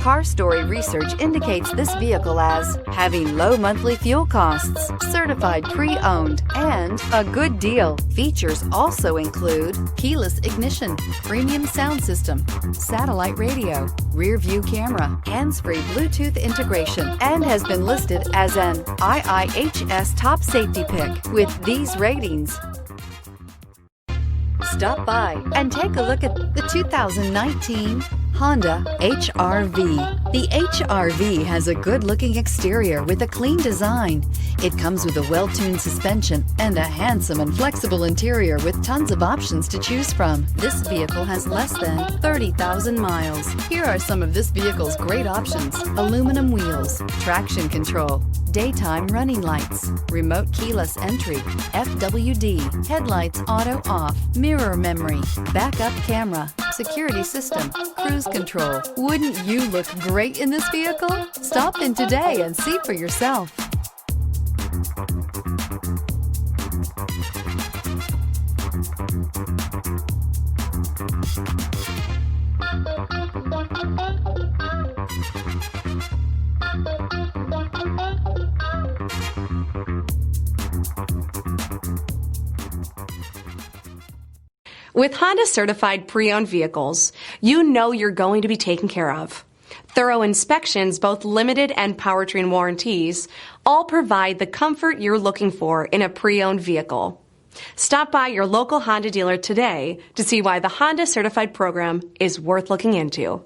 Car Story research indicates this vehicle as having low monthly fuel costs, certified pre-owned, and a good deal. Features also include keyless ignition, premium sound system, satellite radio, rear view camera, hands-free Bluetooth integration, and has been listed as an IIHS top safety pick with these ratings. Stop by and take a look at the 2019 Honda HR-V. The HR-V has a good-looking exterior with a clean design. It comes with a well-tuned suspension and a handsome and flexible interior with tons of options to choose from. This vehicle has less than 30,000 miles. Here are some of this vehicle's great options: aluminum wheels, traction control, daytime running lights, remote keyless entry, FWD, headlights auto off, mirror memory, backup camera, security system, cruise control. Wouldn't you look great in this vehicle? Stop in today and see for yourself. With Honda certified pre-owned vehicles, you know you're going to be taken care of. Thorough inspections, both limited and powertrain warranties, all provide the comfort you're looking for in a pre-owned vehicle. Stop by your local Honda dealer today to see why the Honda certified program is worth looking into.